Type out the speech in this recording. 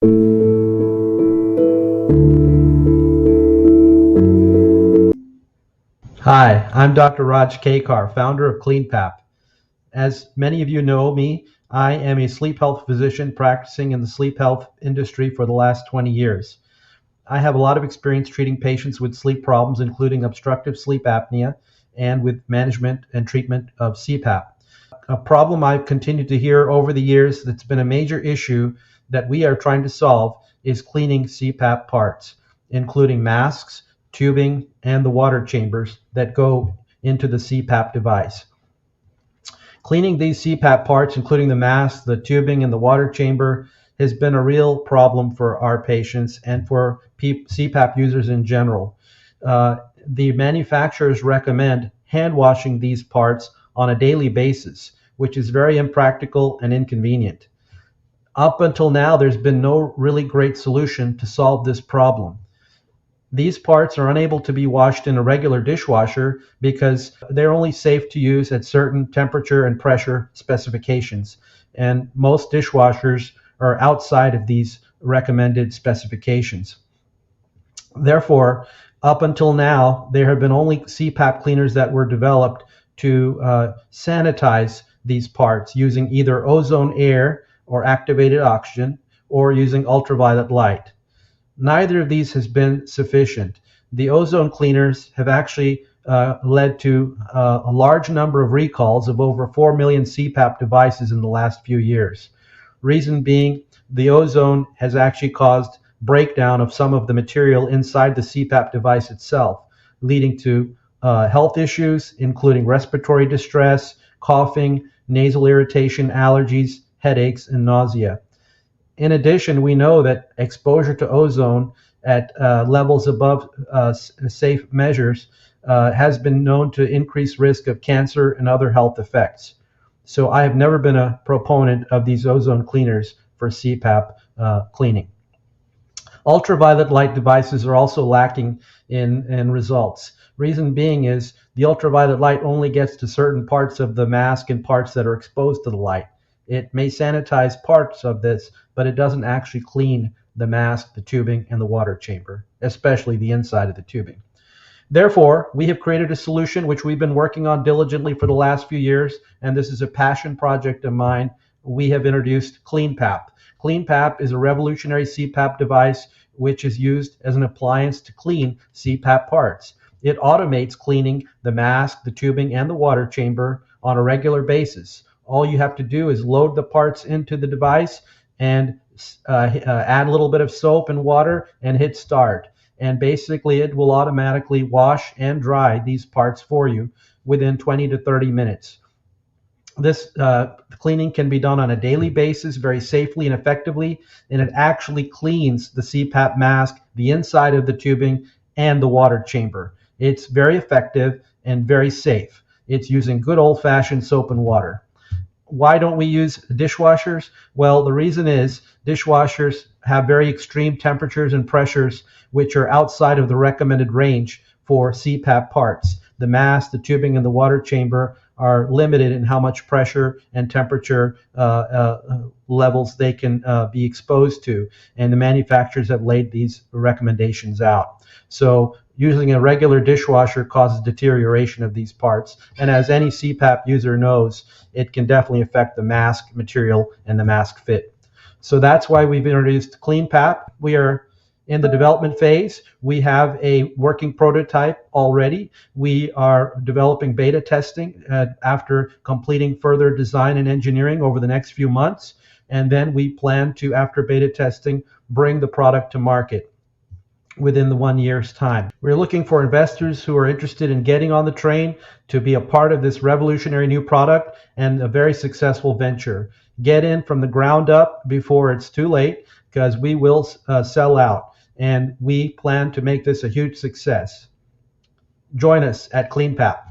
Hi, I'm Dr. Raj Kakar, founder of CleanPap. As many of you know me, I am a sleep health physician practicing in the sleep health industry for the last 20 years. I have a lot of experience treating patients with sleep problems, including obstructive sleep apnea, and with management and treatment of CPAP. A problem I've continued to hear over the years that's been a major issue that we are trying to solve is cleaning CPAP parts, including masks, tubing, and the water chambers that go into the CPAP device. Cleaning these CPAP parts, including the mask, the tubing, and the water chamber, has been a real problem for our patients and for CPAP users in general. The manufacturers recommend hand washing these parts on a daily basis, which is very impractical and inconvenient. Up until now, there's been no really great solution to solve this problem. These parts are unable to be washed in a regular dishwasher because they're only safe to use at certain temperature and pressure specifications. And most dishwashers are outside of these recommended specifications. Therefore, up until now, there have been only CPAP cleaners that were developed to sanitize these parts using either ozone air or activated oxygen or using ultraviolet light. Neither of these has been sufficient. The ozone cleaners have actually led to a large number of recalls of over 4 million CPAP devices in the last few years. Reason being, the ozone has actually caused breakdown of some of the material inside the CPAP device itself, leading to health issues, including respiratory distress, coughing, nasal irritation, allergies, headaches, and nausea. In addition, we know that exposure to ozone at levels above safe measures has been known to increase risk of cancer and other health effects. So I have never been a proponent of these ozone cleaners for CPAP cleaning. Ultraviolet light devices are also lacking in results. Reason being is the ultraviolet light only gets to certain parts of the mask and parts that are exposed to the light. It may sanitize parts of this, but it doesn't actually clean the mask, the tubing, and the water chamber, especially the inside of the tubing. Therefore, we have created a solution which we've been working on diligently for the last few years, and this is a passion project of mine. We have introduced CleanPap. CleanPap is a revolutionary CPAP device which is used as an appliance to clean CPAP parts. It automates cleaning the mask, the tubing, and the water chamber on a regular basis. All you have to do is load the parts into the device and add a little bit of soap and water and hit start. And basically it will automatically wash and dry these parts for you within 20 to 30 minutes. This cleaning can be done on a daily basis very safely and effectively, and it actually cleans the CPAP mask, the inside of the tubing, and the water chamber. It's very effective and very safe. It's using good old-fashioned soap and water. Why don't we use dishwashers? Well, the reason is dishwashers have very extreme temperatures and pressures which are outside of the recommended range for CPAP parts. The mask, the tubing, and the water chamber are limited in how much pressure and temperature levels they can be exposed to, and the manufacturers have laid these recommendations out. So using a regular dishwasher causes deterioration of these parts, and as any CPAP user knows, it can definitely affect the mask material and the mask fit. So that's why we've introduced CleanPap. We are in the development phase. We have a working prototype already. We are developing beta testing after completing further design and engineering over the next few months, and then we plan to, after beta testing, bring the product to market within the 1 year's time. We're looking for investors who are interested in getting on the train to be a part of this revolutionary new product and a very successful venture. Get in from the ground up before it's too late, because we will sell out, and we plan to make this a huge success. Join us at CleanPap.